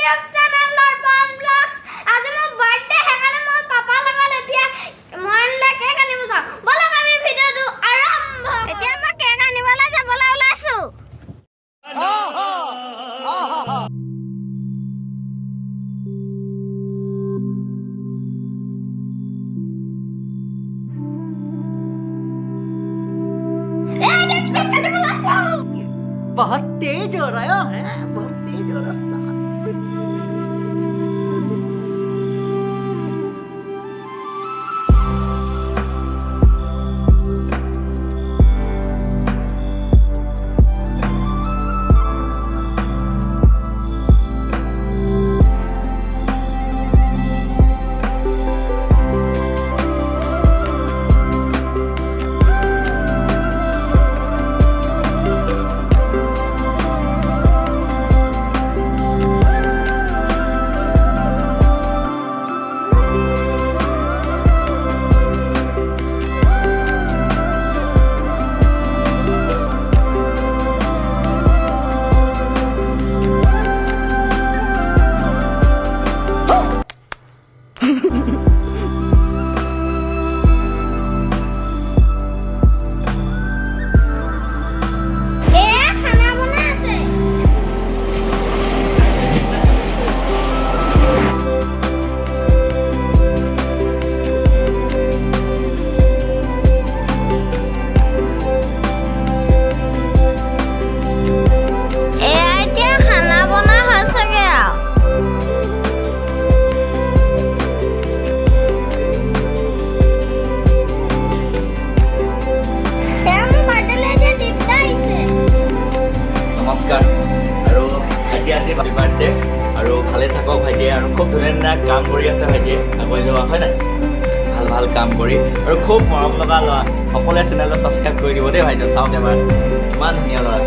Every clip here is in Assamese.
YouTube channel Lorban Vlogs. আজি মোৰ বাৰ্থডে হেকানে মই পাপা লগত এতিয়া মনলে কেক আনিব যাওঁ। বলক আমি ভিডিওটো আৰম্ভ কৰোঁ। এতিয়া মই কেক আনিবলৈ যাবলৈ ওলাইছো। बहुत तेज हो रहा है बहुत तेज हो रहा है नमस्कार और भाईटी आज बार्थडे और भाले थक भाईटे और खूब धुनिया काम कर भाईटे आगे जा है ना ভাল ভাল काम कर खूब मरम लगा लड़ा सकले चेनेल सबसक्राइब कर दी दे भाईटे चाওক एबार इमान धुनिया लड़ा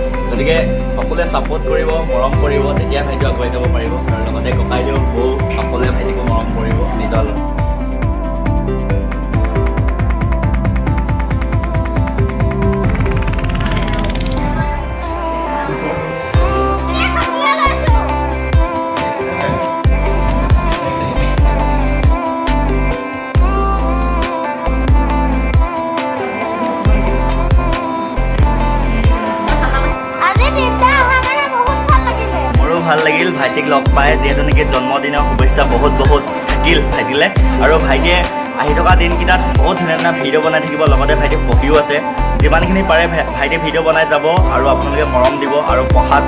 गए सकले सपोर्ट कर मरम कर भाईटे आगे जा पारे ककाइदेउ बौ सकले भाईटिक मरम कर निजर ভাল লাগিল ভাইটিক লগ পাই যেহেতু নেকি জন্মদিনৰ শুভেচ্ছা বহুত বহুত থাকিল ভাইটিলে আৰু ভাইটিয়ে আহি থকা দিনকেইটাত বহুত ধুনীয়া ভিডিঅ' বনাই থাকিব লগতে ভাইটি পঢ়িও আছে যিমানখিনি পাৰে ভাইটি ভিডিঅ' বনাই যাব আৰু আপোনালোকে মৰম দিব আৰু পঢ়াত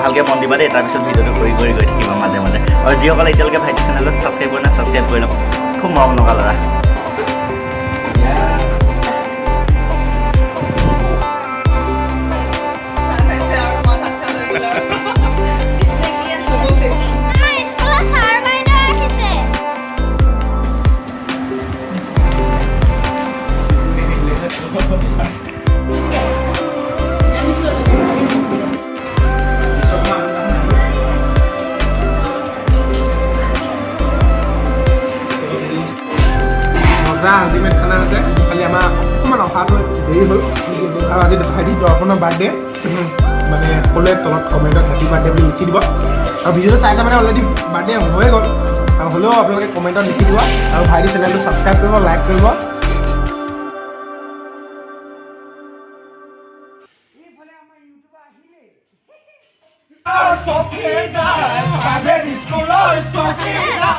ভালকৈ মন দিবা দেই তাৰপিছত ভিডিঅ'টো কৰি গৈ থাকিব মাজে মাজে আৰু যিসকলে এতিয়ালৈকে ভাইটি চেনেলক ছাবস্ক্ৰাইব কৰা নাই ছাবস্ক্ৰাইব কৰি লওক খুব মৰম লগা ল'ৰা আল্টিমেট খানা আছে খালি আমাৰ অকণমান অফাৰটো দেৰি হ'ল আৰু আজি ভাইটি দৰ্শনৰ বাৰ্থডে মানে সকলোৱে তলত কমেণ্টত হেপী বাৰ্থডে বুলি লিখি দিব আৰু ভিডিঅ'টো চাইছে মানে অলৰেডি বাৰ্থডে হৈয়ে গ'ল আৰু হ'লেও আপোনালোকে কমেণ্টত লিখি দিব আৰু ভাইটি চেনেলটো ছাবস্ক্ৰাইব কৰিব লাইক কৰিব Só que dá, a ver escolar, só que dá.